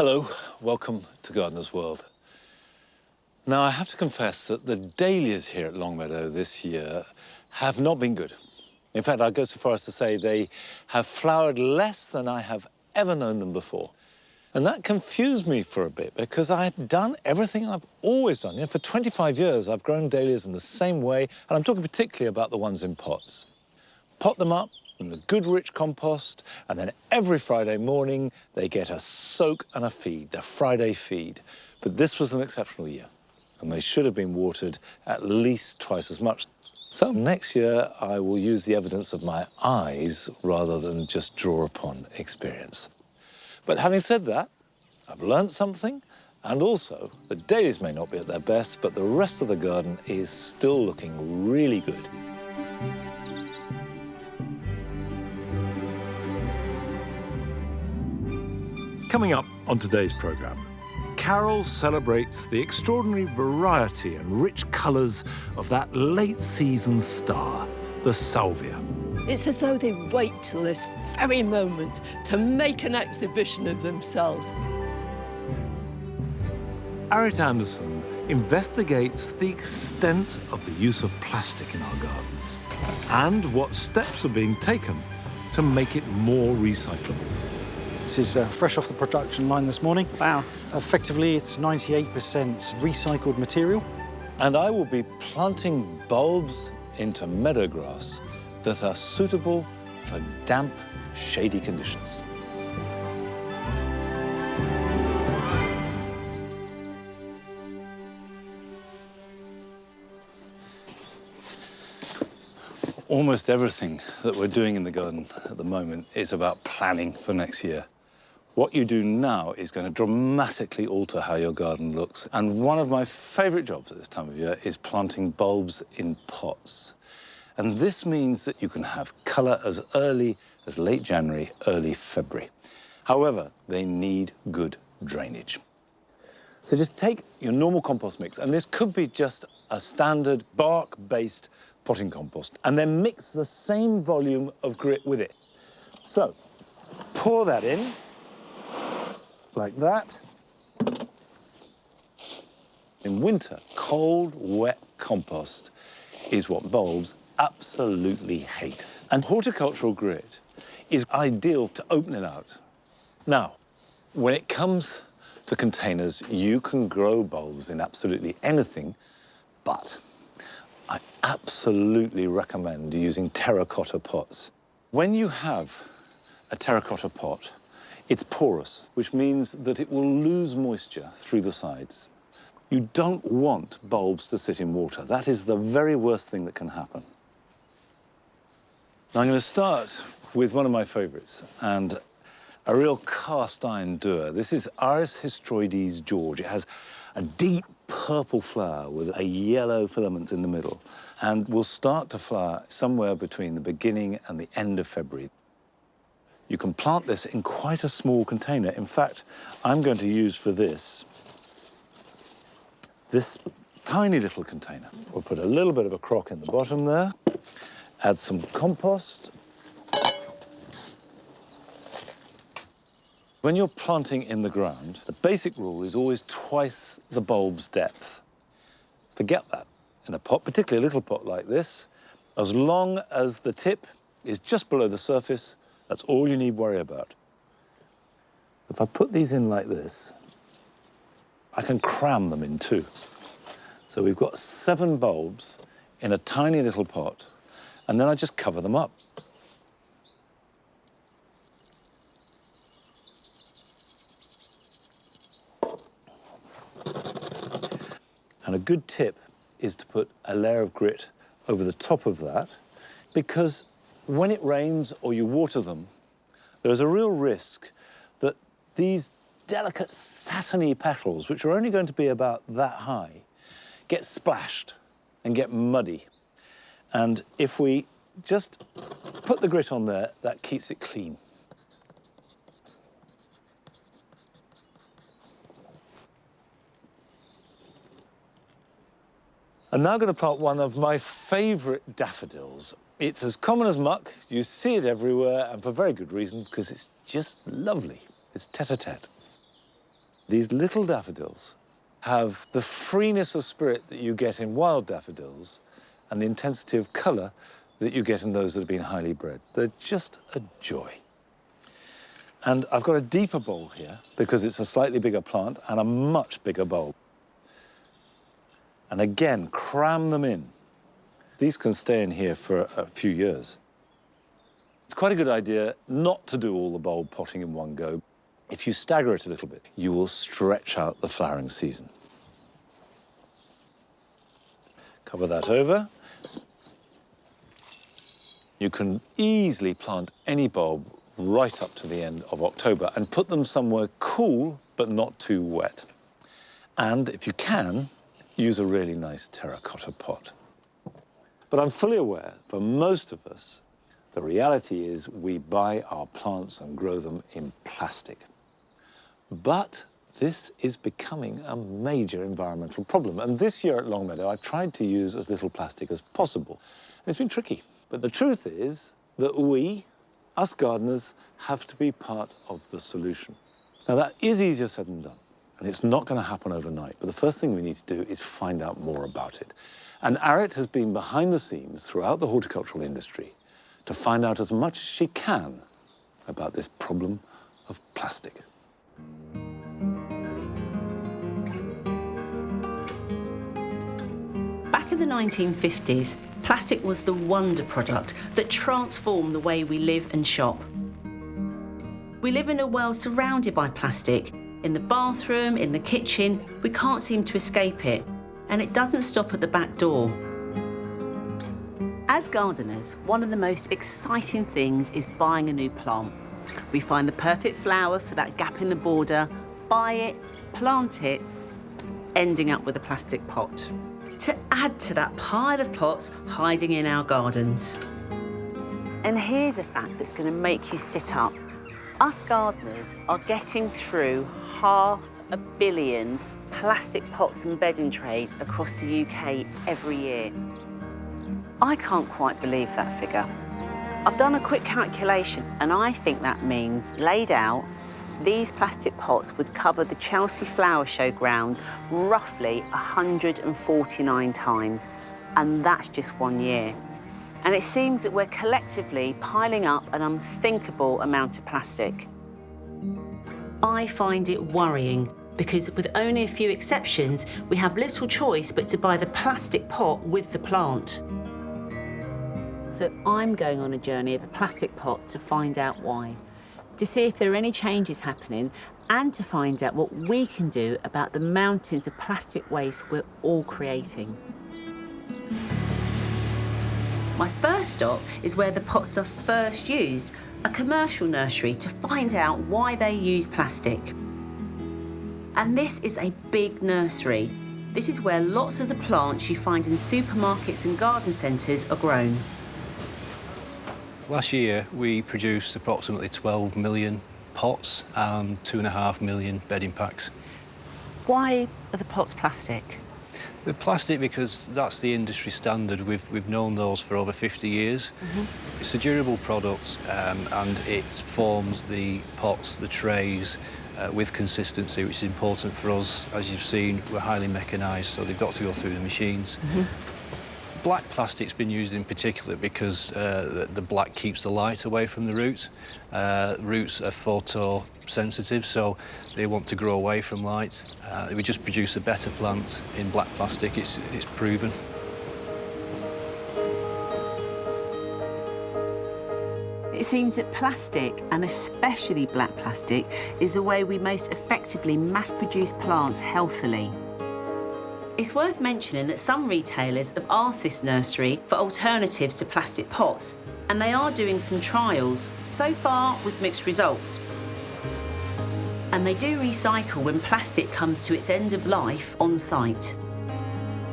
Hello, welcome to Gardener's World. Now, I have to confess that the dahlias here at Longmeadow this year have not been good. In fact, I'd go so far as to say they have flowered less than I have ever known them before. And that confused me for a bit because I had done everything I've always done. You know, for 25 years, I've grown dahlias in the same way, and I'm talking particularly about the ones in pots. Pot them up in the good rich compost, and then every Friday morning they get a soak and a feed, the Friday feed. But this was an exceptional year, and they should have been watered at least twice as much. So next year I will use the evidence of my eyes rather than just draw upon experience. But having said that, I've learned something, and also the dahlias may not be at their best, but the rest of the garden is still looking really good. Coming up on today's programme, Carol celebrates the extraordinary variety and rich colours of that late-season star, the salvia. It's as though they wait till this very moment to make an exhibition of themselves. Arit Anderson investigates the extent of the use of plastic in our gardens and what steps are being taken to make it more recyclable. This is fresh off the production line this morning. Wow. Effectively, it's 98% recycled material. And I will be planting bulbs into meadow grass that are suitable for damp, shady conditions. Almost everything that we're doing in the garden at the moment is about planning for next year. What you do now is going to dramatically alter how your garden looks. And one of my favourite jobs at this time of year is planting bulbs in pots. And this means that you can have colour as early as late January, early February. However, they need good drainage. So just take your normal compost mix, and this could be just a standard bark-based potting compost, and then mix the same volume of grit with it. So pour that in, like that. In winter, cold, wet compost is what bulbs absolutely hate. And horticultural grit is ideal to open it out. Now, when it comes to containers, you can grow bulbs in absolutely anything, but I absolutely recommend using terracotta pots. When you have a terracotta pot, it's porous, which means that it will lose moisture through the sides. You don't want bulbs to sit in water. That is the very worst thing that can happen. Now I'm going to start with one of my favourites, and a real cast iron doer. This is Iris Histroides George. It has a deep purple flower with a yellow filament in the middle, and will start to flower somewhere between the beginning and the end of February. You can plant this in quite a small container. In fact, I'm going to use for this tiny little container. We'll put a little bit of a crock in the bottom there, add some compost. When you're planting in the ground, the basic rule is always twice the bulb's depth. Forget that. In a pot, particularly a little pot like this, as long as the tip is just below the surface, that's all you need worry about. If I put these in like this, I can cram them in two. So we've got 7 bulbs in a tiny little pot, and then I just cover them up. And a good tip is to put a layer of grit over the top of that, because when it rains or you water them, there's a real risk that these delicate satiny petals, which are only going to be about that high, get splashed and get muddy. And if we just put the grit on there, that keeps it clean. I'm now going to plant one of my favourite daffodils. It's as common as muck, you see it everywhere, and for very good reason, because it's just lovely. It's tete-a-tete. These little daffodils have the freeness of spirit that you get in wild daffodils and the intensity of colour that you get in those that have been highly bred. They're just a joy. And I've got a deeper bowl here because it's a slightly bigger plant and a much bigger bulb. And again, cram them in. These can stay in here for a few years. It's quite a good idea not to do all the bulb potting in one go. If you stagger it a little bit, you will stretch out the flowering season. Cover that over. You can easily plant any bulb right up to the end of October and put them somewhere cool but not too wet. And if you can, use a really nice terracotta pot. But I'm fully aware, for most of us, the reality is we buy our plants and grow them in plastic. But this is becoming a major environmental problem. And this year at Longmeadow, I've tried to use as little plastic as possible. It's been tricky. But the truth is that we, us gardeners, have to be part of the solution. Now, that is easier said than done, and it's not going to happen overnight. But the first thing we need to do is find out more about it. And Arit has been behind the scenes throughout the horticultural industry to find out as much as she can about this problem of plastic. Back in the 1950s, plastic was the wonder product that transformed the way we live and shop. We live in a world surrounded by plastic. In the bathroom, in the kitchen, we can't seem to escape it. And it doesn't stop at the back door. As gardeners, one of the most exciting things is buying a new plant. We find the perfect flower for that gap in the border, buy it, plant it, ending up with a plastic pot to add to that pile of pots hiding in our gardens. And here's a fact that's going to make you sit up. Us gardeners are getting through 500 million plastic pots and bedding trays across the UK every year. I can't quite believe that figure. I've done a quick calculation and I think that means, laid out, these plastic pots would cover the Chelsea Flower Show ground roughly 149 times, and that's just 1 year. And it seems that we're collectively piling up an unthinkable amount of plastic. I find it worrying because with only a few exceptions, we have little choice but to buy the plastic pot with the plant. So I'm going on a journey of a plastic pot to find out why, to see if there are any changes happening and to find out what we can do about the mountains of plastic waste we're all creating. My first stop is where the pots are first used, a commercial nursery, to find out why they use plastic. And this is a big nursery. This is where lots of the plants you find in supermarkets and garden centres are grown. Last year, we produced approximately 12 million pots and 2.5 million bedding packs. Why are the pots plastic? They're plastic because that's the industry standard. We've known those for over 50 years. It's a durable product and it forms the pots, the trays, with consistency, which is important for us. As you've seen, we're highly mechanised, so they've got to go through the machines. Black plastic's been used in particular because the black keeps the light away from the roots. Roots are photosensitive, so they want to grow away from light. We just produce a better plant in black plastic, it's proven. It seems that plastic, and especially black plastic, is the way we most effectively mass-produce plants healthily. It's worth mentioning that some retailers have asked this nursery for alternatives to plastic pots, and they are doing some trials, so far with mixed results. And they do recycle when plastic comes to its end of life on site.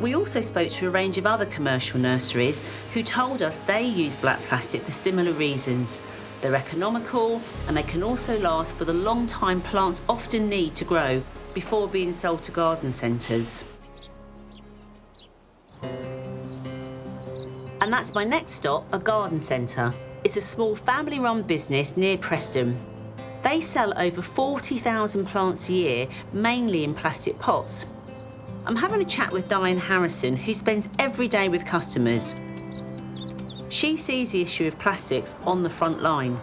We also spoke to a range of other commercial nurseries who told us they use black plastic for similar reasons. They're economical and they can also last for the long time plants often need to grow before being sold to garden centres. And that's my next stop, a garden centre. It's a small family-run business near Preston. They sell over 40,000 plants a year, mainly in plastic pots. I'm having a chat with Diane Harrison, who spends every day with customers. She sees the issue of plastics on the front line.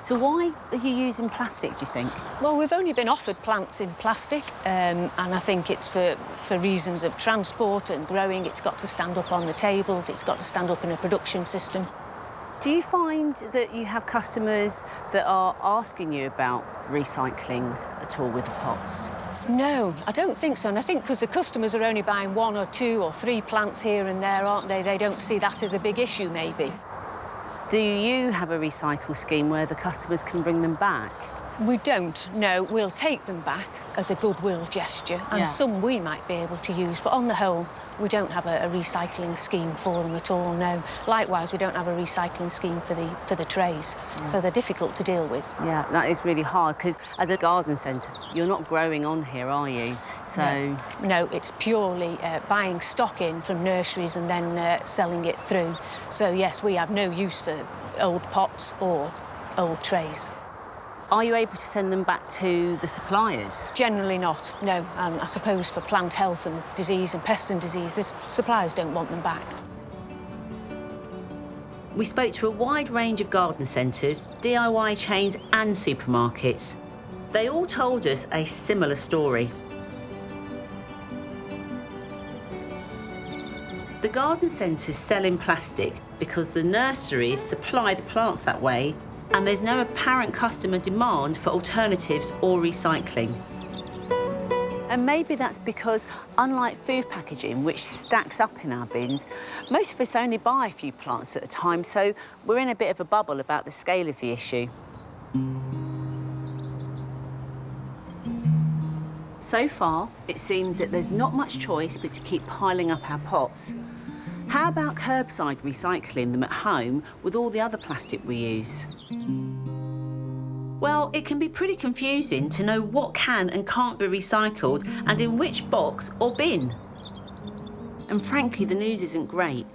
So why are you using plastic, do you think? Well, we've only been offered plants in plastic, and I think it's for reasons of transport and growing. It's got to stand up on the tables, it's got to stand up in a production system. Do you find that you have customers that are asking you about recycling at all with the pots? No, I don't think so, and I think because the customers are only buying 1 or 2 or 3 plants here and there, aren't they? They don't see that as a big issue, maybe. Do you have a recycle scheme where the customers can bring them back? We don't, no. We'll take them back as a goodwill gesture, and some we might be able to use, but on the whole, we don't have a recycling scheme for them at all, no. Likewise, we don't have a recycling scheme for the trays, so they're difficult to deal with. Yeah, that is really hard, because as a garden centre, you're not growing on here, are you? So... No, it's purely buying stock in from nurseries and then selling it through. So, yes, we have no use for old pots or old trays. Are you able to send them back to the suppliers? Generally not, no. And I suppose for plant health and disease and pest and disease, the suppliers don't want them back. We spoke to a wide range of garden centres, DIY chains and supermarkets. They all told us a similar story. The garden centres sell in plastic because the nurseries supply the plants that way, and there's no apparent customer demand for alternatives or recycling. And maybe that's because, unlike food packaging, which stacks up in our bins, most of us only buy a few plants at a time, so we're in a bit of a bubble about the scale of the issue. So far, it seems that there's not much choice but to keep piling up our pots. How about curbside recycling them at home with all the other plastic we use? Well, it can be pretty confusing to know what can and can't be recycled and in which box or bin. And frankly, the news isn't great.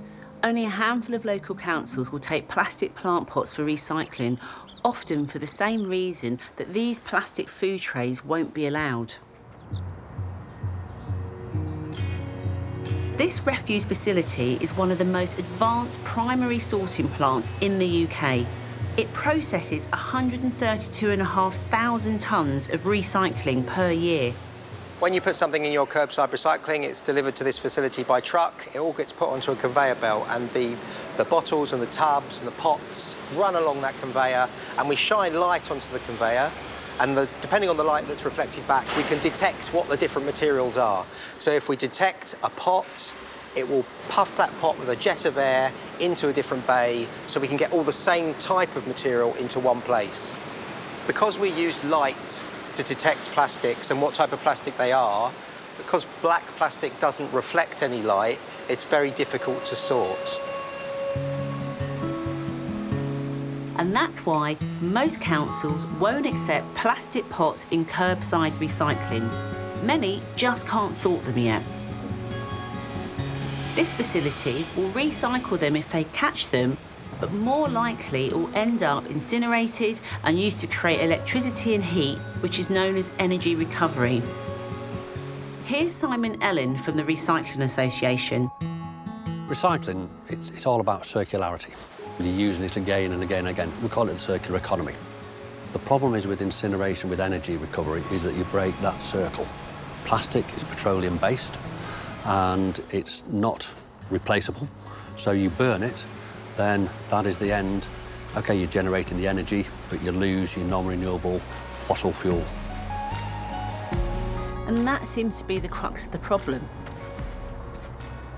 Only a handful of local councils will take plastic plant pots for recycling, often for the same reason that these plastic food trays won't be allowed. This refuse facility is one of the most advanced primary sorting plants in the UK. It processes 132,500 tonnes of recycling per year. When you put something in your curbside recycling, it's delivered to this facility by truck. It all gets put onto a conveyor belt, and the bottles and the tubs and the pots run along that conveyor, and we shine light onto the conveyor. And depending on the light that's reflected back, we can detect what the different materials are. So if we detect a pot, it will puff that pot with a jet of air into a different bay, so we can get all the same type of material into one place. Because we use light to detect plastics and what type of plastic they are, because black plastic doesn't reflect any light, it's very difficult to sort. And that's why most councils won't accept plastic pots in curbside recycling. Many just can't sort them yet. This facility will recycle them if they catch them, but more likely it will end up incinerated and used to create electricity and heat, which is known as energy recovery. Here's Simon Ellen from the Recycling Association. Recycling, it's all about circularity. You're using it again and again and again. We call it the circular economy. The problem is with incineration, with energy recovery, is that you break that circle. Plastic is petroleum-based, and it's not replaceable. So you burn it, then that is the end. OK, you're generating the energy, but you lose your non-renewable fossil fuel. And that seems to be the crux of the problem.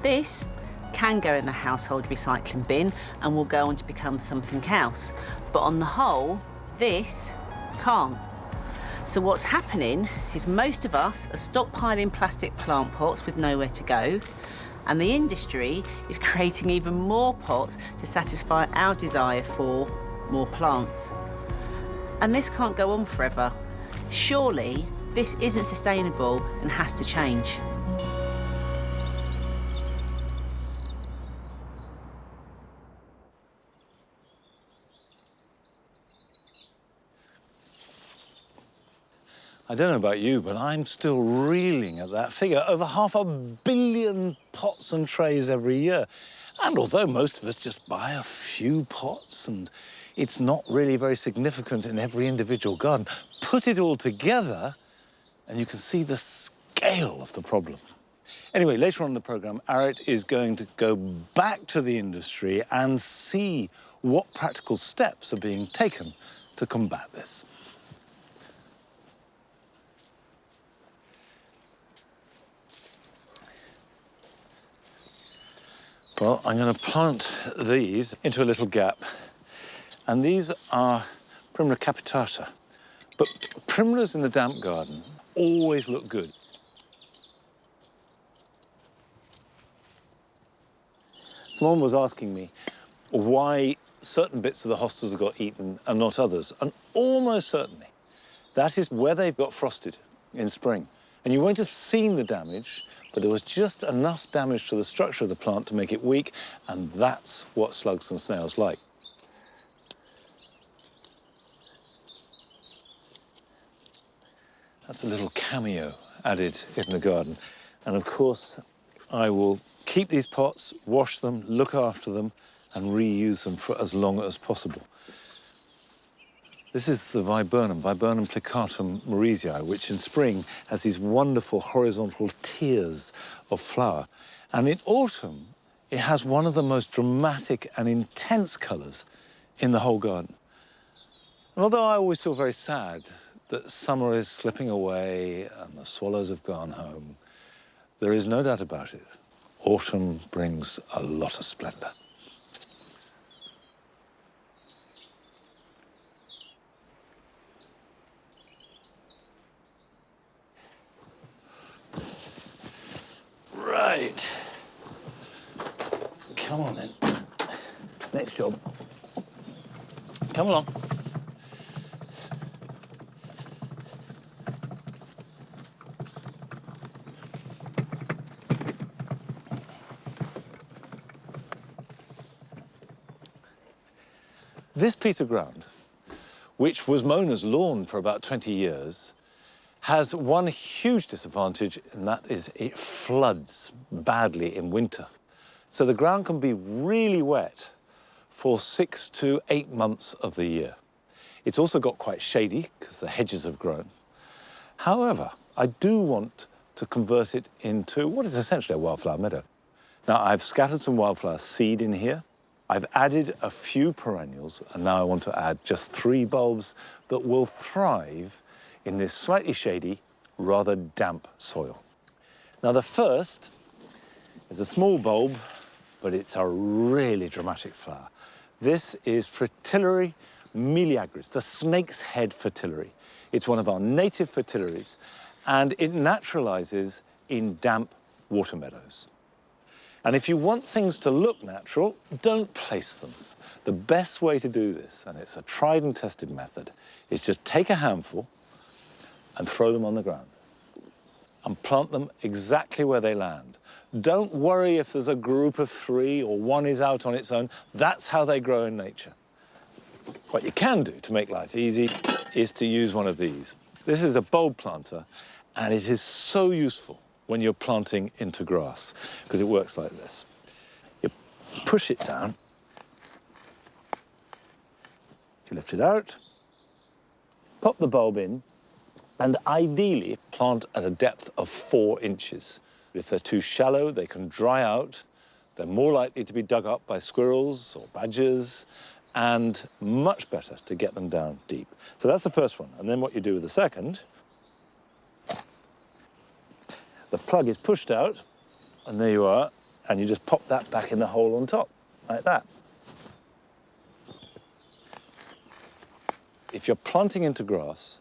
This can go in the household recycling bin and will go on to become something else. But on the whole, this can't. So what's happening is most of us are stockpiling plastic plant pots with nowhere to go, and the industry is creating even more pots to satisfy our desire for more plants. And this can't go on forever. Surely this isn't sustainable and has to change. I don't know about you, but I'm still reeling at that figure. Over 500 million pots and trays every year. And although most of us just buy a few pots and it's not really very significant in every individual garden, put it all together and you can see the scale of the problem. Anyway, later on in the programme, Arit is going to go back to the industry and see what practical steps are being taken to combat this. Well, I'm going to plant these into a little gap. And these are Primula capitata. But primulas in the damp garden always look good. Someone was asking me why certain bits of the hostas have got eaten and not others. And almost certainly, that is where they've got frosted in spring. And you won't have seen the damage, but there was just enough damage to the structure of the plant to make it weak, and that's what slugs and snails like. That's a little cameo added in the garden. And of course, I will keep these pots, wash them, look after them, and reuse them for as long as possible. This is the viburnum plicatum morisii, which in spring has these wonderful horizontal tiers of flower. And in autumn, it has one of the most dramatic and intense colours in the whole garden. And although I always feel very sad that summer is slipping away and the swallows have gone home, there is no doubt about it. Autumn brings a lot of splendour. Right. Come on then. Next job. Come along. This piece of ground, which was mown as lawn for about 20 years, has one huge disadvantage, and that is it floods badly in winter. So the ground can be really wet for 6 to 8 months of the year. It's also got quite shady because the hedges have grown. However, I do want to convert it into what is essentially a wildflower meadow. Now, I've scattered some wildflower seed in here. I've added a few perennials, and now I want to add just 3 bulbs that will thrive in this slightly shady, rather damp soil. Now, the first is a small bulb, but it's a really dramatic flower. This is Fritillary meleagris, the snake's head fritillary. It's one of our native fritillaries, and it naturalizes in damp water meadows. And if you want things to look natural, don't place them. The best way to do this, and it's a tried and tested method, is just take a handful and throw them on the ground and plant them exactly where they land. Don't worry if there's a group of 3 or one is out on its own. That's how they grow in nature. What you can do to make life easy is to use one of these. This is a bulb planter, and it is so useful when you're planting into grass, because it works like this. You push it down, you lift it out, pop the bulb in, and ideally plant at a depth of 4 inches. If they're too shallow, they can dry out. They're more likely to be dug up by squirrels or badgers, and much better to get them down deep. So that's the first one. And then what you do with the second, the plug is pushed out, and there you are, and you just pop that back in the hole on top, like that. If you're planting into grass,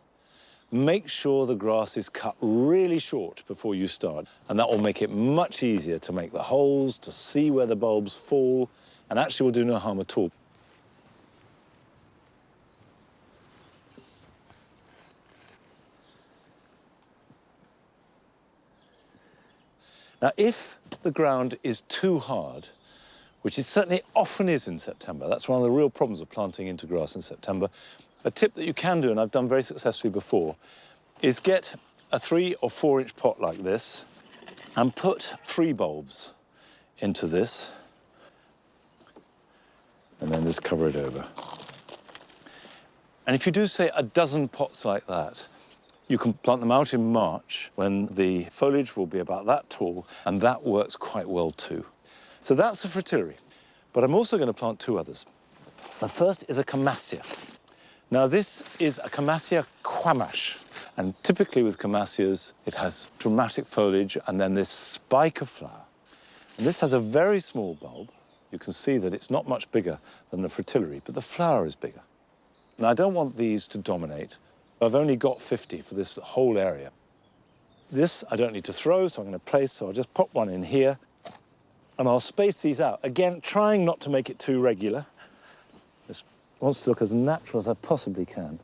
make sure the grass is cut really short before you start, and that will make it much easier to make the holes, to see where the bulbs fall, and actually will do no harm at all. Now, if the ground is too hard, which it certainly often is in September, that's one of the real problems of planting into grass in September, a tip that you can do, and I've done very successfully before, is get a 3 or 4 inch pot like this and put 3 bulbs into this and then just cover it over. And if you do, say, a dozen pots like that, you can plant them out in March when the foliage will be about that tall, and that works quite well too. So that's a fritillary. But I'm also going to plant 2 others. The first is a camassia. Now, this is a camassia quamash. And typically with camassias, it has dramatic foliage and then this spike of flower. And this has a very small bulb. You can see that it's not much bigger than the fritillary, but the flower is bigger. Now, I don't want these to dominate. I've only got 50 for this whole area. This I don't need to throw, so I'm going to place, so I'll just pop one in here, and I'll space these out. Again, trying not to make it too regular. This wants to look as natural as I possibly can.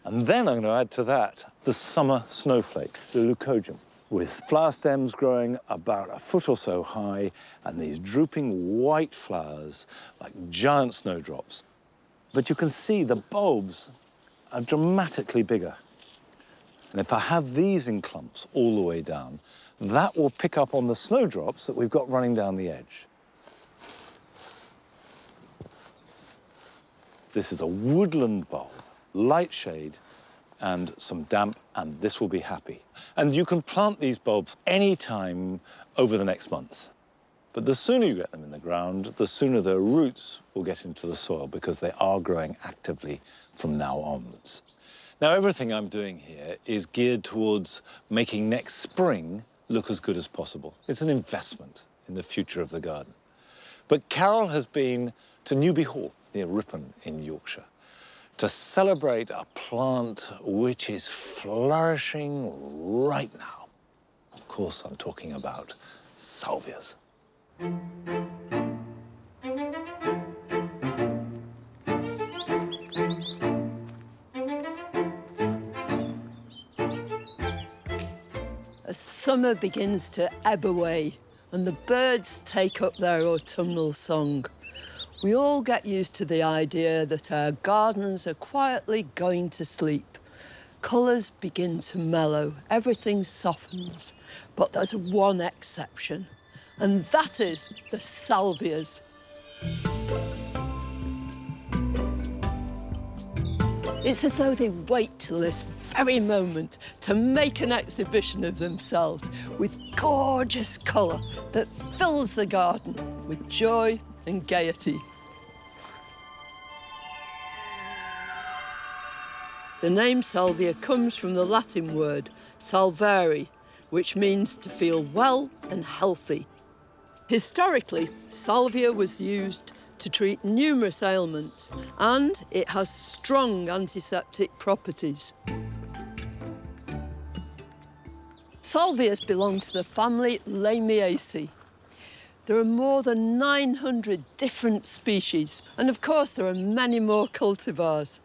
And then I'm going to add to that the summer snowflake, the leucojum, with flower stems growing about a foot or so high and these drooping white flowers like giant snowdrops. But you can see the bulbs are dramatically bigger. And if I have these in clumps all the way down, that will pick up on the snowdrops that we've got running down the edge. This is a woodland bulb, light shade and some damp, and this will be happy. And you can plant these bulbs any time over the next month. But the sooner you get them in the ground, the sooner their roots will get into the soil because they are growing actively from now onwards. Now, everything I'm doing here is geared towards making next spring look as good as possible. It's an investment in the future of the garden. But Carol has been to Newby Hall, near Ripon in Yorkshire, to celebrate a plant which is flourishing right now. Of course, I'm talking about salvias. As summer begins to ebb away and the birds take up their autumnal song, we all get used to the idea that our gardens are quietly going to sleep. Colours begin to mellow, everything softens, but there's one exception, and that is the salvias. It's as though they wait till this very moment to make an exhibition of themselves with gorgeous colour that fills the garden with joy and gaiety. The name salvia comes from the Latin word salvare, which means to feel well and healthy. Historically, salvia was used to treat numerous ailments, and it has strong antiseptic properties. Salvias belong to the family Lamiaceae. There are more than 900 different species, and of course there are many more cultivars.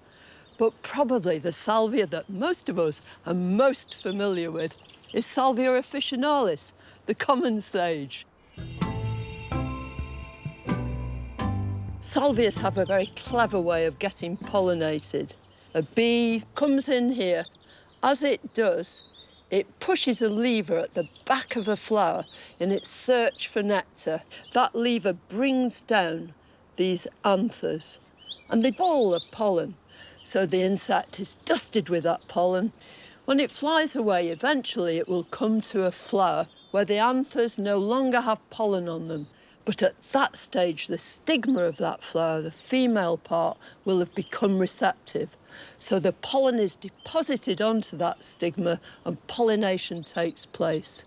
But probably the salvia that most of us are most familiar with is Salvia officinalis, the common sage. Salvias have a very clever way of getting pollinated. A bee comes in here. As it does, it pushes a lever at the back of a flower in its search for nectar. That lever brings down these anthers, and they're full of pollen. So the insect is dusted with that pollen. When it flies away, eventually it will come to a flower where the anthers no longer have pollen on them. But at that stage, the stigma of that flower, the female part, will have become receptive. So the pollen is deposited onto that stigma and pollination takes place.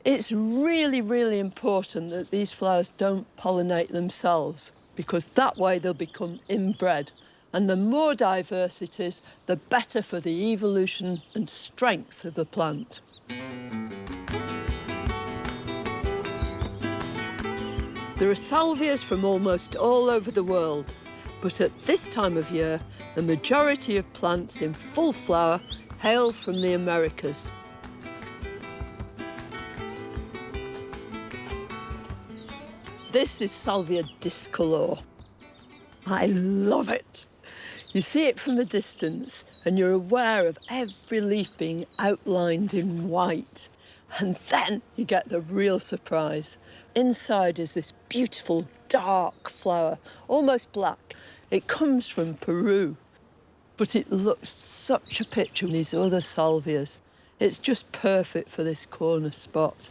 It's really, really important that these flowers don't pollinate themselves, because that way they'll become inbred. And the more diverse it is, the better for the evolution and strength of the plant. There are salvias from almost all over the world, but at this time of year, the majority of plants in full flower hail from the Americas. This is Salvia discolor. I love it. You see it from a distance and you're aware of every leaf being outlined in white. And then you get the real surprise. Inside is this beautiful dark flower, almost black. It comes from Peru, but it looks such a picture in these other salvias. It's just perfect for this corner spot.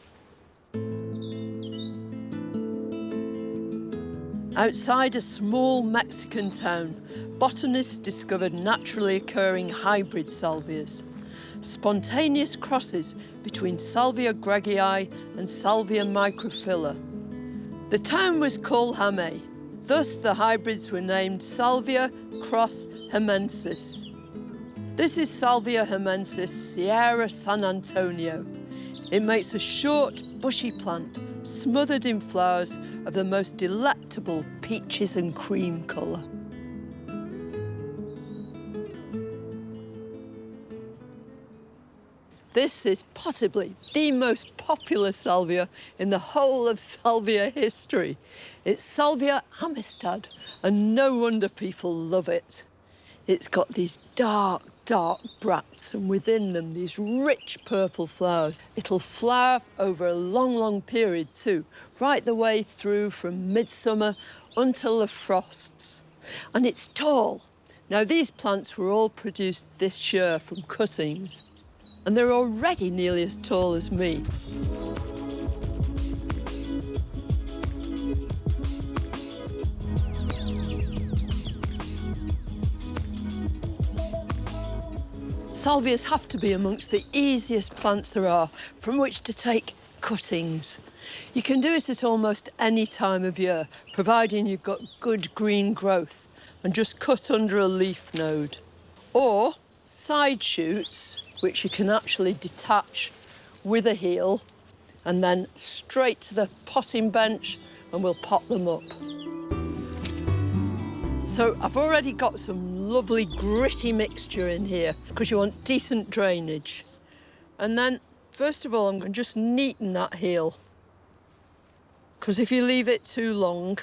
Outside a small Mexican town, botanists discovered naturally occurring hybrid salvias, spontaneous crosses between Salvia gregii and Salvia microphylla. The town was called Jame, thus the hybrids were named Salvia cross Jamensis. This is Salvia jamensis Sierra San Antonio. It makes a short, bushy plant smothered in flowers of the most delectable peaches and cream colour. This is possibly the most popular salvia in the whole of salvia history. It's Salvia amistad, and no wonder people love it. It's got these dark bracts, and within them these rich purple flowers. It'll flower over a long period too, right the way through from midsummer until the frosts. And it's tall. Now, these plants were all produced this year from cuttings, and they're already nearly as tall as me. Salvias have to be amongst the easiest plants there are from which to take cuttings. You can do it at almost any time of year, providing you've got good green growth and just cut under a leaf node. Or side shoots, which you can actually detach with a heel and then straight to the potting bench and we'll pot them up. So I've already got some lovely gritty mixture in here because you want decent drainage. And then, first of all, I'm going to just neaten that heel, because if you leave it too long,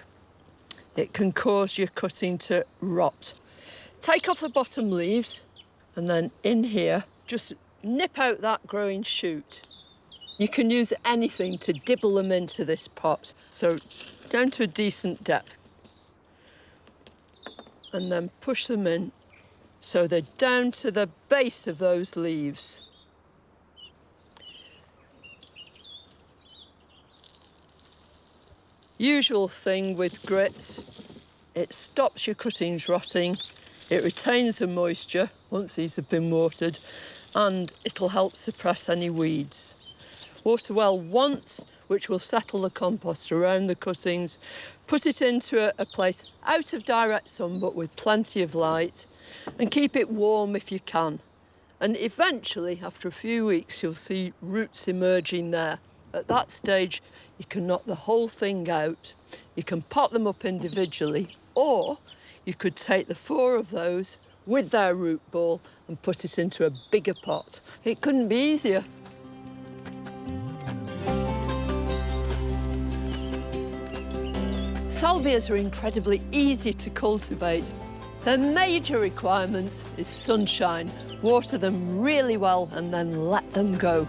it can cause your cutting to rot. Take off the bottom leaves, and then in here, just nip out that growing shoot. You can use anything to dibble them into this pot, so down to a decent depth. And then push them in so they're down to the base of those leaves. Usual thing with grit, it stops your cuttings rotting, it retains the moisture once these have been watered, and it'll help suppress any weeds. Water well once, which will settle the compost around the cuttings. Put it into a place out of direct sun, but with plenty of light, and keep it warm if you can. And eventually, after a few weeks, you'll see roots emerging there. At that stage, you can knock the whole thing out. You can pot them up individually, or you could take the 4 of those with their root ball and put it into a bigger pot. It couldn't be easier. Salvias are incredibly easy to cultivate. Their major requirement is sunshine. Water them really well and then let them go.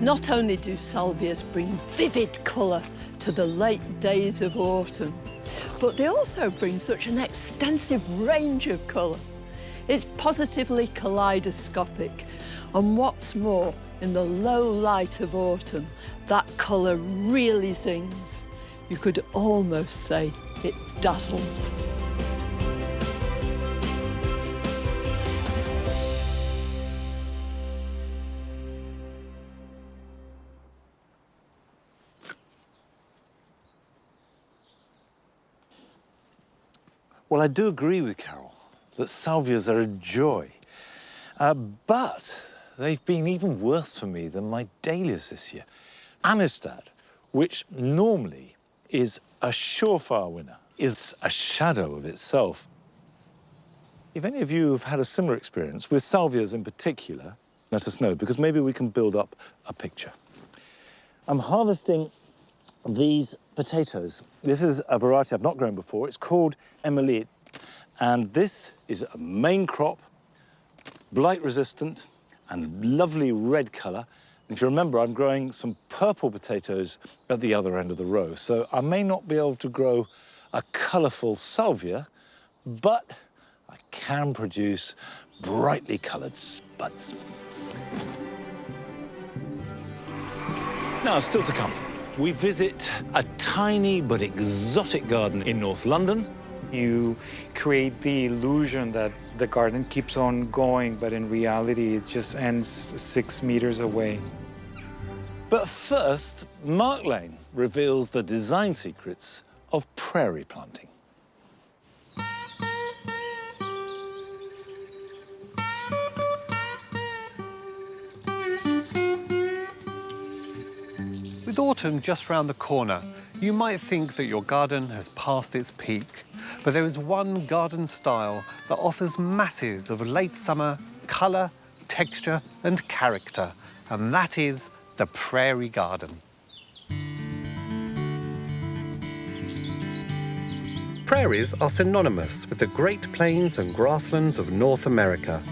Not only do salvias bring vivid colour to the late days of autumn, but they also bring such an extensive range of colour. It's positively kaleidoscopic. And what's more, in the low light of autumn, that colour really zings. You could almost say it dazzles. Well, I do agree with Carol that salvias are a joy, but they've been even worse for me than my dahlias this year. Amistad, which normally is a surefire winner, is a shadow of itself. If any of you have had a similar experience with salvias in particular, let us know, because maybe we can build up a picture. I'm harvesting these potatoes This is a variety I've not grown before. It's called Emily. And this is a main crop, blight resistant and lovely red colour. And if you remember, I'm growing some purple potatoes at the other end of the row. So I may not be able to grow a colourful salvia, but I can produce brightly coloured spuds. Now, still to come, we visit a tiny but exotic garden in North London. You create the illusion that the garden keeps on going, but in reality, it just ends 6 meters away. But first, Mark Lane reveals the design secrets of prairie planting. With autumn just round the corner, you might think that your garden has passed its peak, but there is one garden style that offers masses of late summer colour, texture and character, and that is the prairie garden. Prairies are synonymous with the Great Plains and grasslands of North America.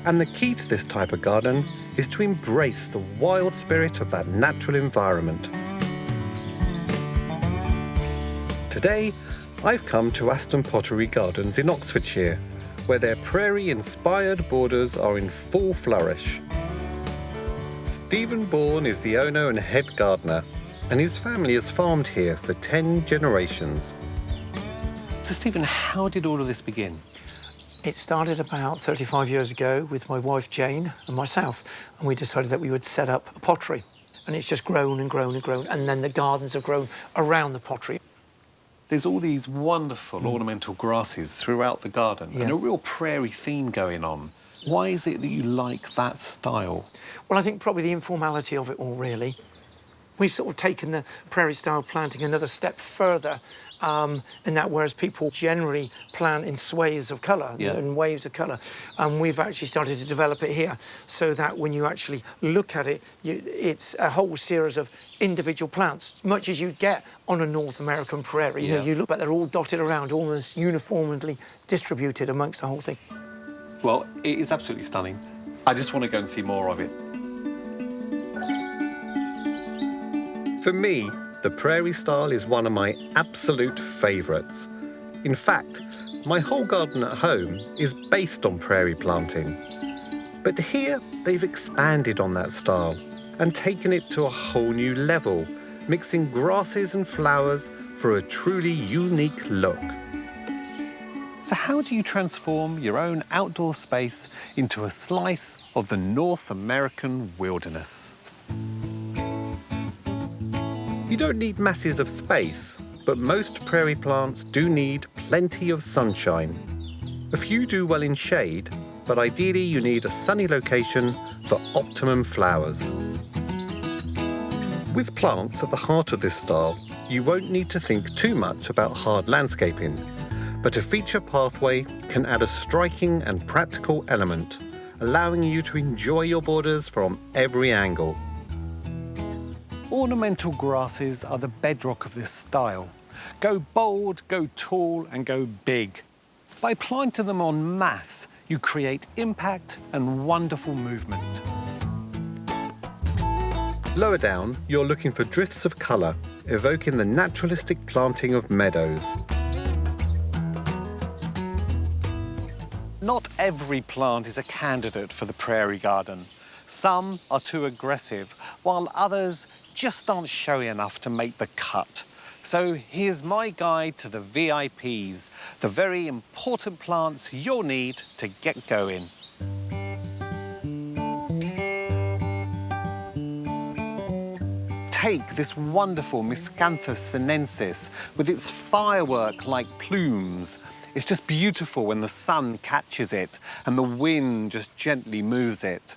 And the key to this type of garden is to embrace the wild spirit of that natural environment. Today, I've come to Aston Pottery Gardens in Oxfordshire, where their prairie-inspired borders are in full flourish. Stephen Bourne is the owner and head gardener, and his family has farmed here for 10 generations. So Stephen, how did all of this begin? It started about 35 years ago with my wife Jane and myself, and we decided that we would set up a pottery. And it's just grown and grown and grown, and then the gardens have grown around the pottery. There's all these wonderful ornamental grasses throughout the garden, and a real prairie theme going on. Why is it that you like that style? Well, I think probably the informality of it all, really. We've sort of taken the prairie-style planting another step further, in that whereas people generally plant in swathes of colour and waves of colour, we've actually started to develop it here so that when you actually look at it, it's a whole series of individual plants, much as you get on a North American prairie. You know, you look, but they're all dotted around, almost uniformly distributed amongst the whole thing. Well, it is absolutely stunning. I just want to go and see more of it. For me, the prairie style is one of my absolute favourites. In fact, my whole garden at home is based on prairie planting. But here, they've expanded on that style and taken it to a whole new level, mixing grasses and flowers for a truly unique look. So how do you transform your own outdoor space into a slice of the North American wilderness? You don't need masses of space, but most prairie plants do need plenty of sunshine. A few do well in shade, but ideally you need a sunny location for optimum flowers. With plants at the heart of this style, you won't need to think too much about hard landscaping, but a feature pathway can add a striking and practical element, allowing you to enjoy your borders from every angle. Ornamental grasses are the bedrock of this style. Go bold, go tall, and go big. By planting them en masse, you create impact and wonderful movement. Lower down, you're looking for drifts of colour, evoking the naturalistic planting of meadows. Not every plant is a candidate for the prairie garden. Some are too aggressive, while others just aren't showy enough to make the cut. So here's my guide to the VIPs, the very important plants you'll need to get going. Take this wonderful Miscanthus sinensis with its firework-like plumes. It's just beautiful when the sun catches it and the wind just gently moves it.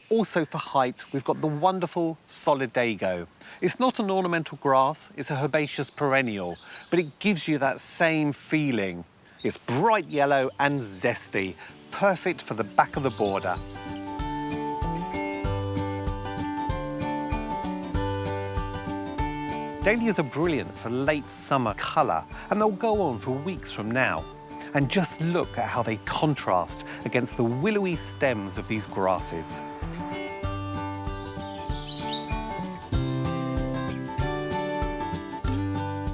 Also for height, we've got the wonderful Solidago. It's not an ornamental grass, it's a herbaceous perennial, but it gives you that same feeling. It's bright yellow and zesty, perfect for the back of the border. Dahlias are brilliant for late summer colour, and they'll go on for weeks from now. And just look at how they contrast against the willowy stems of these grasses.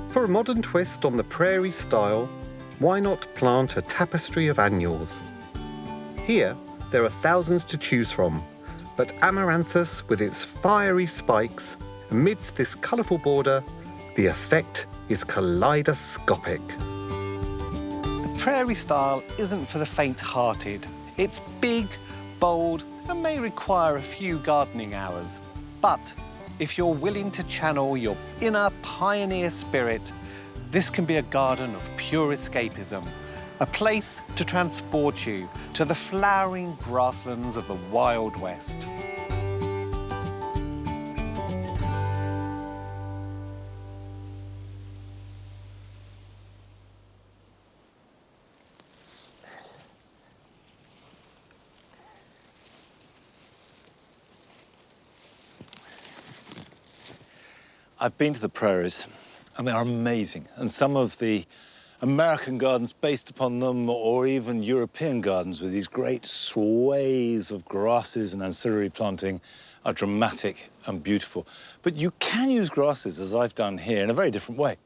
For a modern twist on the prairie style, why not plant a tapestry of annuals? Here, there are thousands to choose from, but Amaranthus, with its fiery spikes, amidst this colourful border, the effect is kaleidoscopic. The prairie style isn't for the faint-hearted. It's big, bold, and may require a few gardening hours. But if you're willing to channel your inner pioneer spirit, this can be a garden of pure escapism, a place to transport you to the flowering grasslands of the Wild West. I've been to the prairies, and they are amazing. And some of the American gardens based upon them, or even European gardens with these great swathes of grasses and ancillary planting, are dramatic and beautiful. But you can use grasses, as I've done here, in a very different way.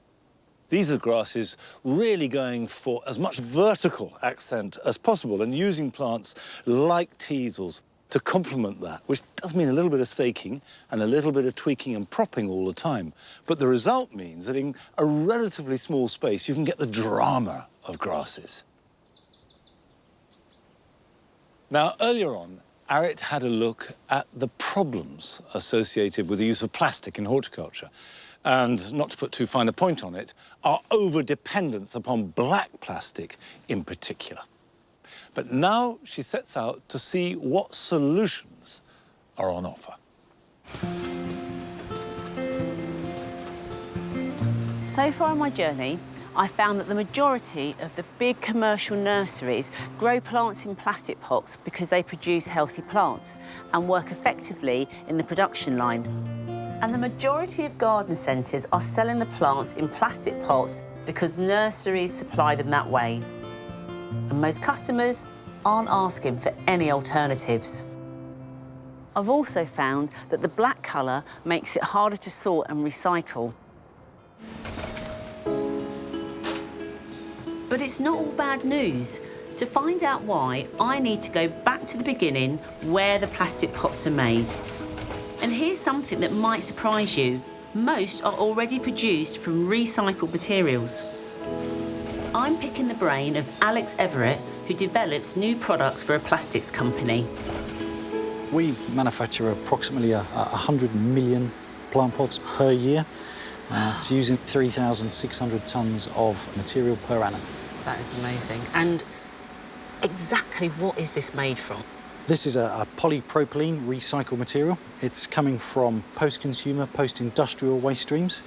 These are grasses really going for as much vertical accent as possible and using plants like teasels to complement that, which does mean a little bit of staking and a little bit of tweaking and propping all the time. But the result means that in a relatively small space, you can get the drama of grasses. Now, earlier on, Arit had a look at the problems associated with the use of plastic in horticulture. And, not to put too fine a point on it, our over-dependence upon black plastic in particular. But now she sets out to see what solutions are on offer. So far on my journey, I found that the majority of the big commercial nurseries grow plants in plastic pots because they produce healthy plants and work effectively in the production line. And the majority of garden centres are selling the plants in plastic pots because nurseries supply them that way. And most customers aren't asking for any alternatives. I've also found that the black colour makes it harder to sort and recycle. But it's not all bad news. To find out why, I need to go back to the beginning where the plastic pots are made. And here's something that might surprise you. Most are already produced from recycled materials. I'm picking the brain of Alex Everett, who develops new products for a plastics company. We manufacture approximately 100 million plant pots per year. It's using 3,600 tonnes of material per annum. That is amazing. And exactly what is this made from? This is a polypropylene recycled material. It's coming from post-consumer, post-industrial waste streams.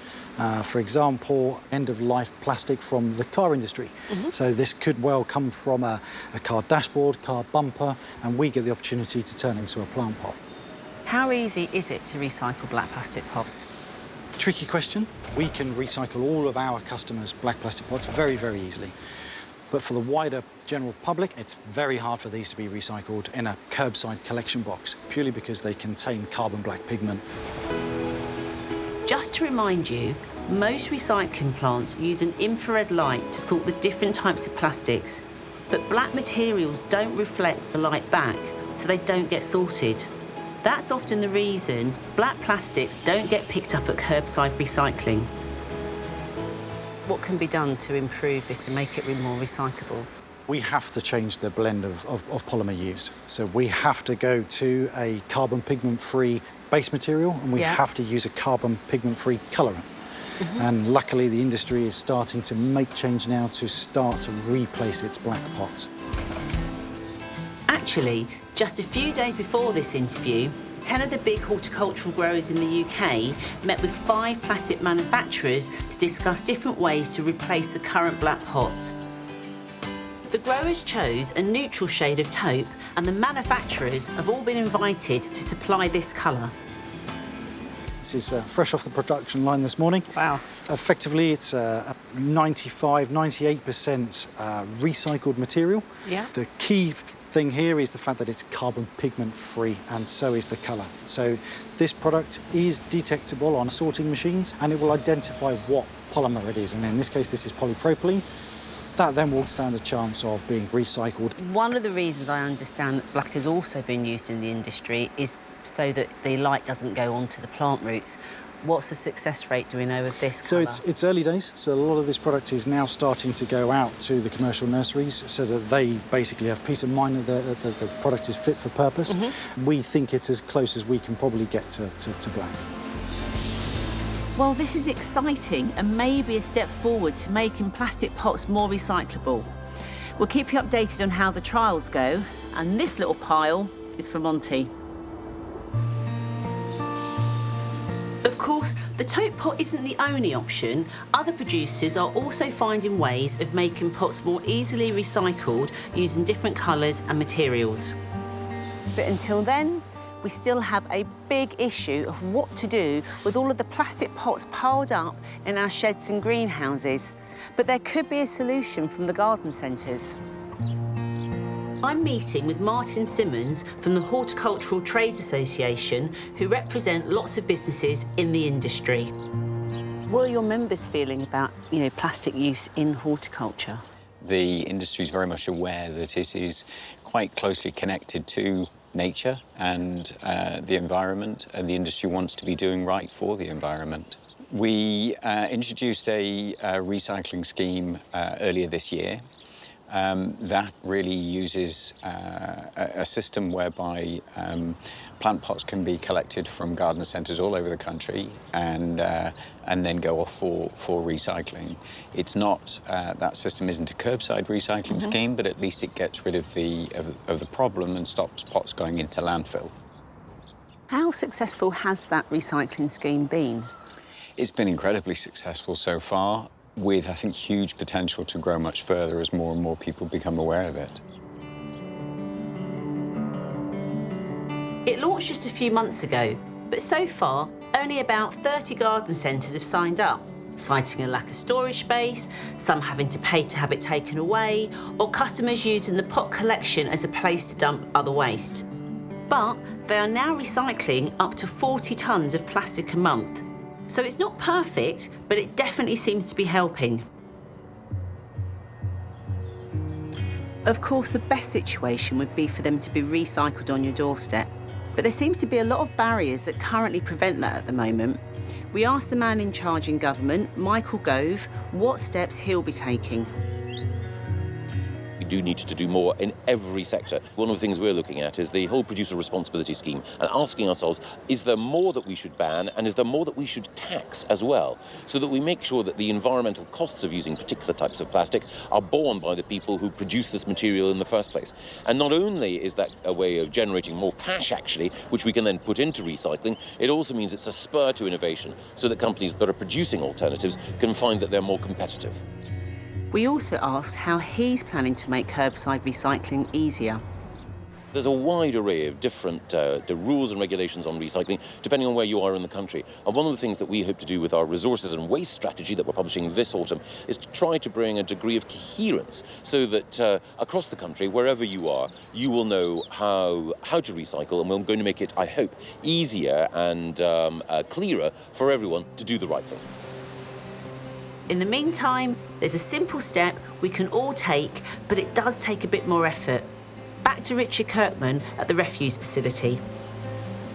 For example, end-of-life plastic from the car industry. So this could well come from a car dashboard, car bumper, and we get the opportunity to turn it into a plant pot. How easy is it to recycle black plastic pots? Tricky question. We can recycle all of our customers' black plastic pots very, very easily. But for the wider general public, it's very hard for these to be recycled in a curbside collection box, purely because they contain carbon black pigment. Just to remind you, most recycling plants use an infrared light to sort the different types of plastics, but black materials don't reflect the light back, so they don't get sorted. That's often the reason black plastics don't get picked up at curbside recycling. What can be done to improve this, to make it more recyclable? We have to change the blend of polymer used. So we have to go to a carbon pigment-free base material, and we have to use a carbon pigment-free colorant. And luckily, the industry is starting to make change now to start to replace its black pots. Actually, just a few days before this interview, 10 of the big horticultural growers in the UK met with 5 plastic manufacturers to discuss different ways to replace the current black pots. The growers chose a neutral shade of taupe, and the manufacturers have all been invited to supply this colour. This is fresh off the production line this morning. Wow. Effectively, it's 95, 98% recycled material. Yeah. The key thing here is the fact that it's carbon pigment free, and so is the colour. So this product is detectable on sorting machines, and it will identify what polymer it is. And in this case, this is polypropylene. That then will stand a chance of being recycled. One of the reasons I understand that black has also been used in the industry is so that the light doesn't go onto the plant roots. What's the success rate, do we know, of this So colour? it's early days, so a lot of this product is now starting to go out to the commercial nurseries so that they basically have peace of mind that the product is fit for purpose. We think it's as close as we can probably get to black. Well, this is exciting and maybe a step forward to making plastic pots more recyclable. We'll keep you updated on how the trials go, and this little pile is for Monty. Of course, the tote pot isn't the only option. Other producers are also finding ways of making pots more easily recycled using different colours and materials. But until then, we still have a big issue of what to do with all of the plastic pots piled up in our sheds and greenhouses. But there could be a solution from the garden centres. I'm meeting with Martin Simmons from the Horticultural Trades Association, who represent lots of businesses in the industry. What are your members feeling about, plastic use in horticulture? The industry is very much aware that it is quite closely connected to nature and the environment, and the industry wants to be doing right for the environment. We introduced a recycling scheme earlier this year. That really uses a system whereby plant pots can be collected from garden centres all over the country and then go off for recycling. It's not that system isn't a curbside recycling scheme, but at least it gets rid of the problem and stops pots going into landfill. How successful has that recycling scheme been? It's been incredibly successful so far, with, I think, huge potential to grow much further as more and more people become aware of it. It launched just a few months ago, but so far, only about 30 garden centres have signed up, citing a lack of storage space, some having to pay to have it taken away, or customers using the pot collection as a place to dump other waste. But they are now recycling up to 40 tonnes of plastic a month. So it's not perfect, but it definitely seems to be helping. Of course, the best situation would be for them to be recycled on your doorstep. But there seems to be a lot of barriers that currently prevent that at the moment. We asked the man in charge in government, Michael Gove, what steps he'll be taking. We do need to do more in every sector. One of the things we're looking at is the whole producer responsibility scheme and asking ourselves, is there more that we should ban and is there more that we should tax as well, so that we make sure that the environmental costs of using particular types of plastic are borne by the people who produce this material in the first place. And not only is that a way of generating more cash, actually, which we can then put into recycling, it also means it's a spur to innovation so that companies that are producing alternatives can find that they're more competitive. We also asked how he's planning to make curbside recycling easier. There's a wide array of different the rules and regulations on recycling, depending on where you are in the country. And one of the things that we hope to do with our resources and waste strategy that we're publishing this autumn is to try to bring a degree of coherence so that across the country, wherever you are, you will know how to recycle, and we're going to make it, I hope, easier and clearer for everyone to do the right thing. In the meantime, there's a simple step we can all take, but it does take a bit more effort. Back to Richard Kirkman at the refuse facility.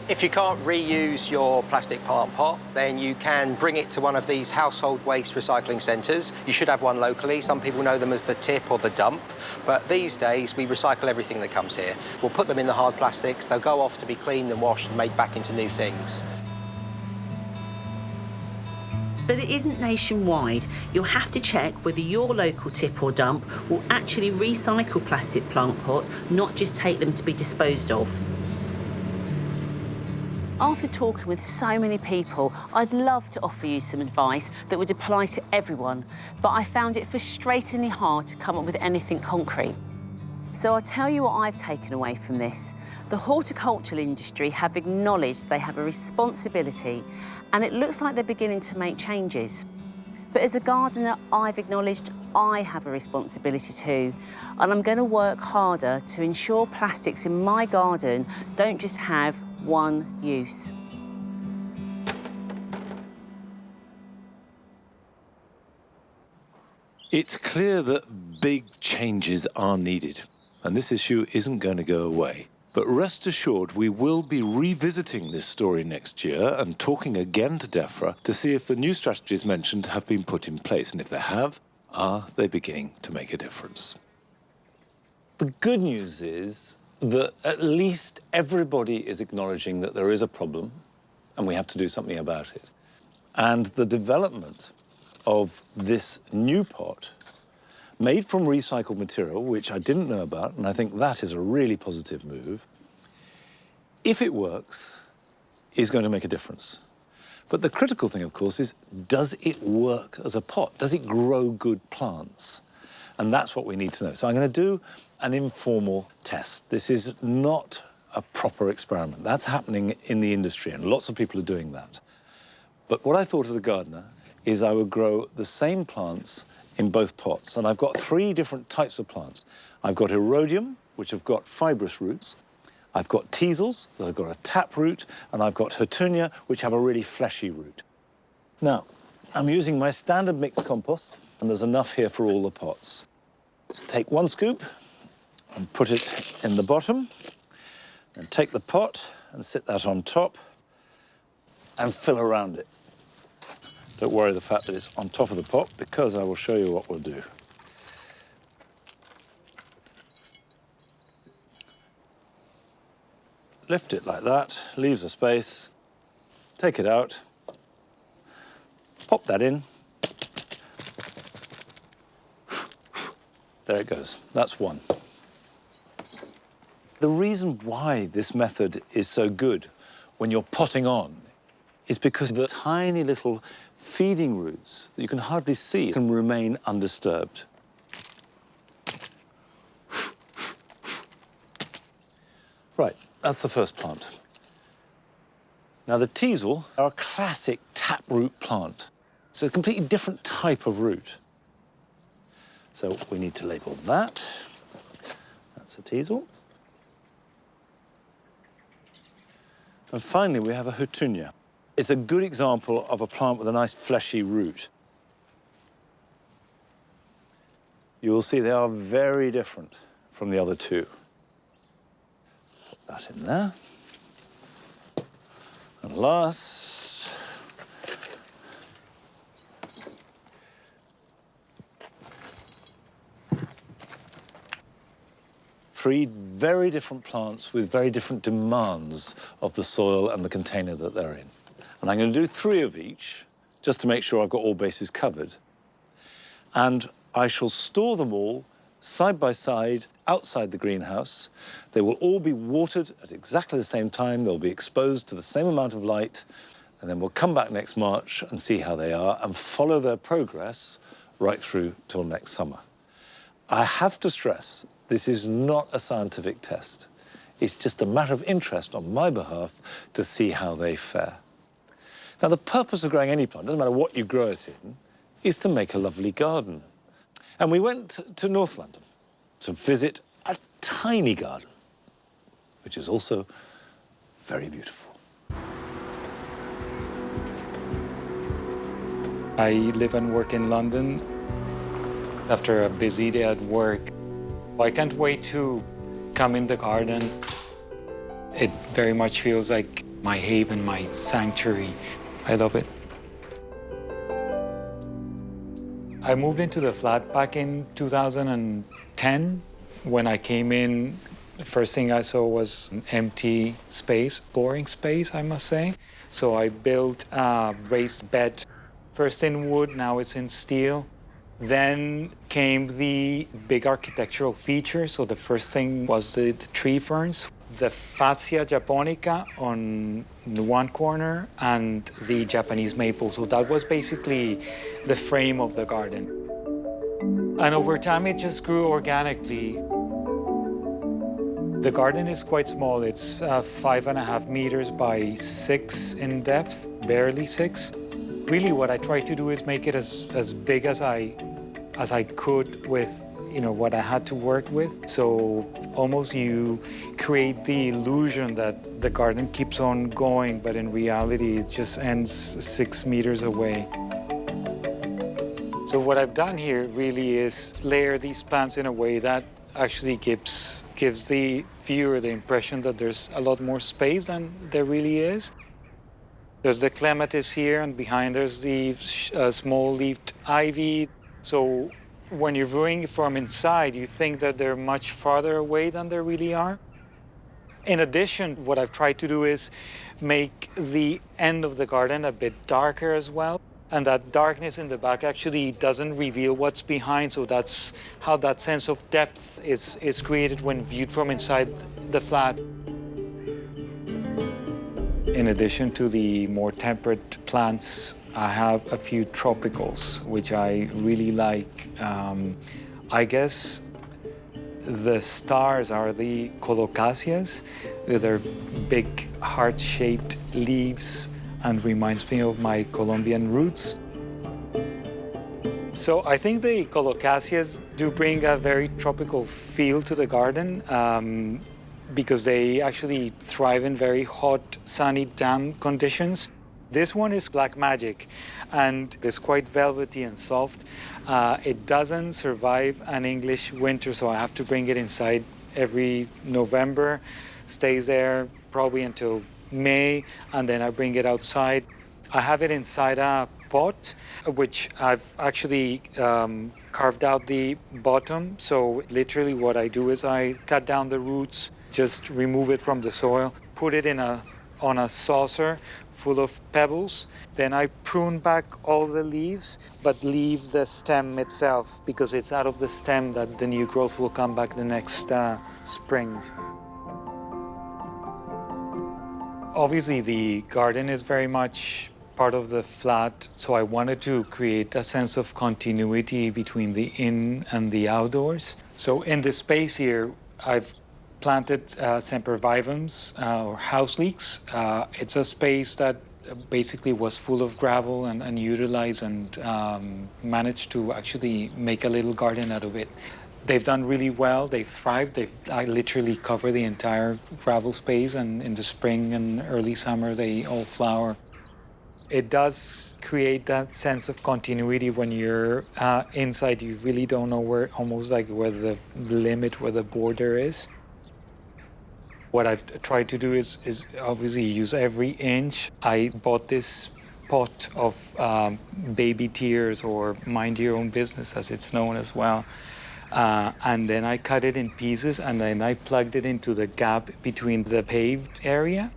If you can't reuse your plastic plant pot, then you can bring it to one of these household waste recycling centres. You should have one locally. Some people know them as the tip or the dump. But these days, we recycle everything that comes here. We'll put them in the hard plastics. They'll go off to be cleaned and washed and made back into new things. But it isn't nationwide. You'll have to check whether your local tip or dump will actually recycle plastic plant pots, not just take them to be disposed of. After talking with so many people, I'd love to offer you some advice that would apply to everyone, but I found it frustratingly hard to come up with anything concrete. So I'll tell you what I've taken away from this. The horticultural industry have acknowledged they have a responsibility, and it looks like they're beginning to make changes. But as a gardener, I've acknowledged I have a responsibility too, and I'm going to work harder to ensure plastics in my garden don't just have one use. It's clear that big changes are needed, and this issue isn't going to go away. But rest assured, we will be revisiting this story next year and talking again to DEFRA to see if the new strategies mentioned have been put in place, and if they have, are they beginning to make a difference? The good news is that at least everybody is acknowledging that there is a problem and we have to do something about it. And the development of this new pot made from recycled material, which I didn't know about, and I think that is a really positive move, if it works, is going to make a difference. But the critical thing, of course, is does it work as a pot? Does it grow good plants? And that's what we need to know. So I'm going to do an informal test. This is not a proper experiment. That's happening in the industry, and lots of people are doing that. But what I thought as a gardener is I would grow the same plants in both pots. And I've got 3 different types of plants. I've got erodium, which have got fibrous roots. I've got teasels, that have got a tap root, and I've got Hatunia, which have a really fleshy root. Now, I'm using my standard mixed compost, and there's enough here for all the pots. Take 1 scoop and put it in the bottom, and take the pot and sit that on top and fill around it. Don't worry the fact that it's on top of the pot, because I will show you what we'll do. Lift it like that, leaves a space, take it out, pop that in. There it goes, that's 1. The reason why this method is so good when you're potting on is because the tiny little feeding roots that you can hardly see can remain undisturbed. Right, that's the first plant. Now, the teasel are a classic taproot plant. It's a completely different type of root. So we need to label that. That's a teasel. And finally, we have a Hatunia. It's a good example of a plant with a nice fleshy root. You will see they are very different from the other 2. Put that in there. And last, three very different plants with very different demands of the soil and the container that they're in. And I'm going to do 3 of each, just to make sure I've got all bases covered. And I shall store them all side by side outside the greenhouse. They will all be watered at exactly the same time. They'll be exposed to the same amount of light. And then we'll come back next March and see how they are and follow their progress right through till next summer. I have to stress, this is not a scientific test. It's just a matter of interest on my behalf to see how they fare. Now, the purpose of growing any plant, doesn't matter what you grow it in, is to make a lovely garden. And we went to North London to visit a tiny garden, which is also very beautiful. I live and work in London. After a busy day at work, I can't wait to come in the garden. It very much feels like my haven, my sanctuary. I love it. I moved into the flat back in 2010. When I came in, the first thing I saw was an empty space, boring space, I must say. So I built a raised bed, first in wood, now it's in steel. Then came the big architectural features. So the first thing was the tree ferns, the Fatsia japonica on the one corner and the Japanese maple. So that was basically the frame of the garden. And over time, it just grew organically. The garden is quite small. It's 5.5 meters by 6 in depth, barely 6. Really, what I try to do is make it as big as I could with what I had to work with. So almost you create the illusion that the garden keeps on going, but in reality, it just ends 6 meters away. So what I've done here really is layer these plants in a way that actually gives the viewer the impression that there's a lot more space than there really is. There's the clematis here, and behind there's the small-leaved ivy. So when you're viewing from inside, you think that they're much farther away than they really are. In addition, what I've tried to do is make the end of the garden a bit darker as well. And that darkness in the back actually doesn't reveal what's behind, so that's how that sense of depth is created when viewed from inside the flat. In addition to the more temperate plants, I have a few tropicals, which I really like. I guess the stars are the colocaceas, with their big heart-shaped leaves, and reminds me of my Colombian roots. So I think the colocaceas do bring a very tropical feel to the garden because they actually thrive in very hot, sunny, damp conditions. This one is black magic, and it's quite velvety and soft. It doesn't survive an English winter, so I have to bring it inside every November, stays there probably until May, and then I bring it outside. I have it inside a pot, which I've actually carved out the bottom. So literally what I do is I cut down the roots, just remove it from the soil, put it on a saucer full of pebbles. Then I prune back all the leaves, but leave the stem itself, because it's out of the stem that the new growth will come back the next spring. Obviously, the garden is very much part of the flat, so I wanted to create a sense of continuity between the in and the outdoors. So in this space here, I've planted sempervivums, or house leeks. It's a space that basically was full of gravel and unutilized, and managed to actually make a little garden out of it. They've done really well, they've thrived. I literally cover the entire gravel space, and in the spring and early summer, they all flower. It does create that sense of continuity when you're inside. You really don't know where the limit, where the border is. What I've tried to do is obviously use every inch. I bought this pot of baby tears, or mind your own business, as it's known as well. And then I cut it in pieces, and then I plugged it into the gap between the paved area.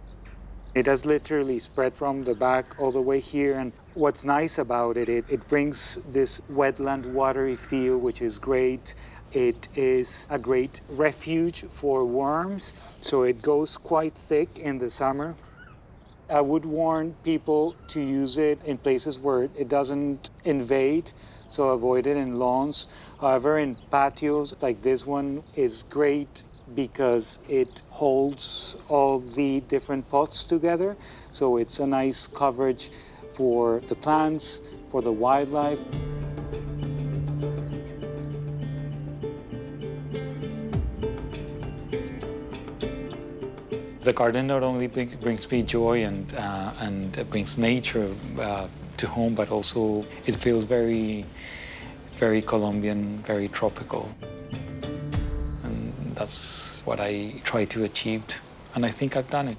It has literally spread from the back all the way here, and what's nice about it, it brings this wetland, watery feel, which is great. It is a great refuge for worms, so it goes quite thick in the summer. I would warn people to use it in places where it doesn't invade, so avoid it in lawns. However, in patios like this one is great because it holds all the different pots together. So it's a nice coverage for the plants, for the wildlife. The garden not only brings me joy and brings nature to home, but also it feels very, very Colombian, very tropical. And that's what I try to achieve, and I think I've done it.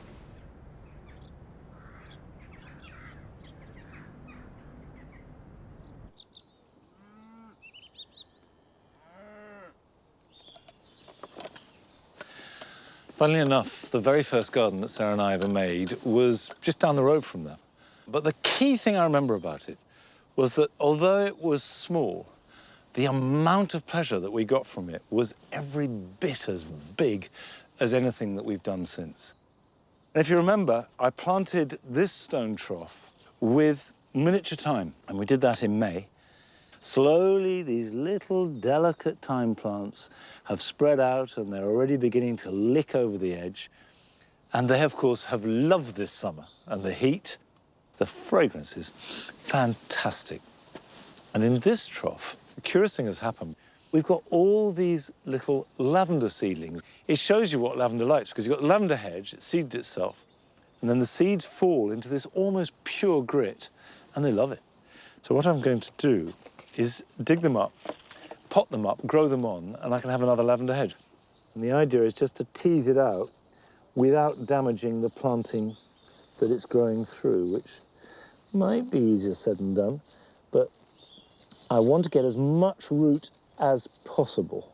Funnily enough, the very first garden that Sarah and I ever made was just down the road from there. But the key thing I remember about it was that although it was small, the amount of pleasure that we got from it was every bit as big as anything that we've done since. And if you remember, I planted this stone trough with miniature thyme, and we did that in May. Slowly, these little delicate thyme plants have spread out and they're already beginning to lick over the edge. And they, of course, have loved this summer and the heat. The fragrance is fantastic. And in this trough, a curious thing has happened. We've got all these little lavender seedlings. It shows you what lavender likes, because you've got the lavender hedge, it seeds itself, and then the seeds fall into this almost pure grit, and they love it. So what I'm going to do is dig them up, pot them up, grow them on, and I can have another lavender hedge. And the idea is just to tease it out without damaging the planting that it's growing through, which might be easier said than done, but I want to get as much root as possible.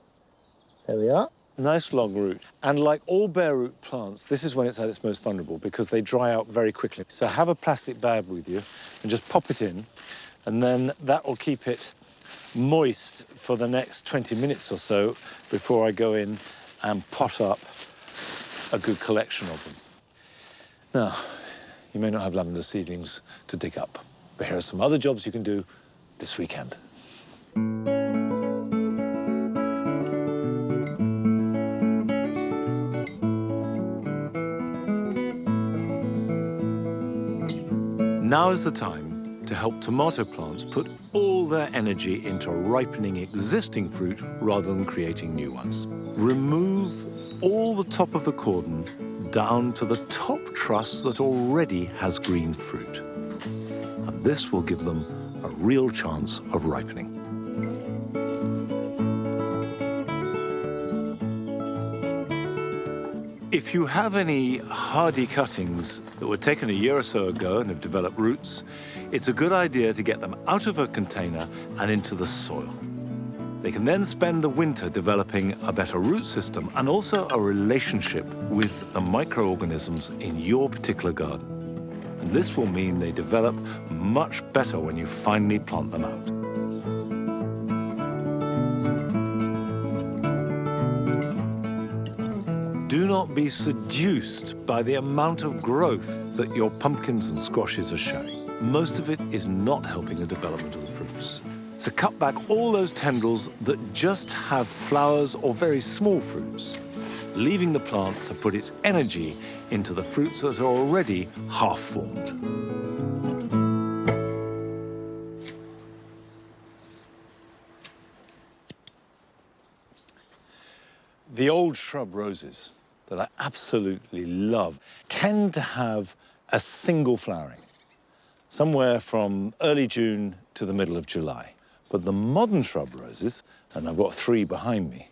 There we are. Nice long root. And like all bare root plants, this is when it's at its most vulnerable because they dry out very quickly. So have a plastic bag with you and just pop it in, and then that will keep it moist for the next 20 minutes or so before I go in and pot up a good collection of them. Now, you may not have lavender seedlings to dig up, but here are some other jobs you can do this weekend. Now is the time to help tomato plants put all their energy into ripening existing fruit rather than creating new ones. Remove all the top of the cordon down to the top truss that already has green fruit. And this will give them a real chance of ripening. If you have any hardy cuttings that were taken a year or so ago and have developed roots, it's a good idea to get them out of a container and into the soil. They can then spend the winter developing a better root system and also a relationship with the microorganisms in your particular garden. And this will mean they develop much better when you finally plant them out. Do not be seduced by the amount of growth that your pumpkins and squashes are showing. Most of it is not helping the development of the fruits. So cut back all those tendrils that just have flowers or very small fruits, leaving the plant to put its energy into the fruits that are already half-formed. The old shrub roses that I absolutely love tend to have a single flowering, somewhere from early June to the middle of July. But the modern shrub roses, and I've got three behind me,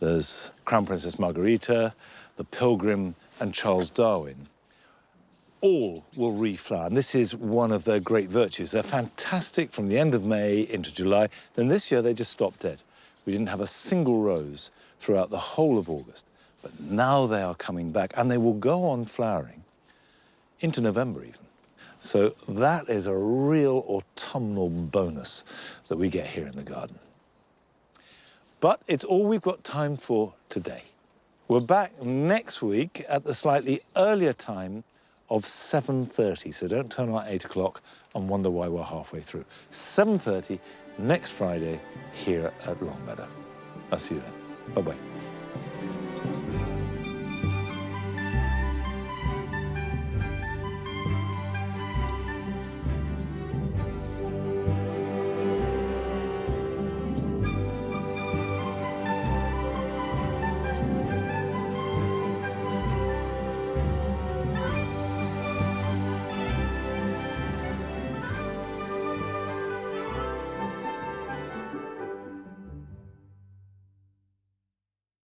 there's Crown Princess Margarita, the Pilgrim, and Charles Darwin, all will reflower. And this is one of their great virtues. They're fantastic from the end of May into July. Then this year, they just stopped dead. We didn't have a single rose throughout the whole of August. But now they are coming back, and they will go on flowering into November even. So that is a real autumnal bonus that we get here in the garden. But it's all we've got time for today. We're back next week at the slightly earlier time of 7:30, so don't turn on at 8 o'clock and wonder why we're halfway through. 7:30 next Friday here at Longmeadow. I'll see you then. Bye-bye.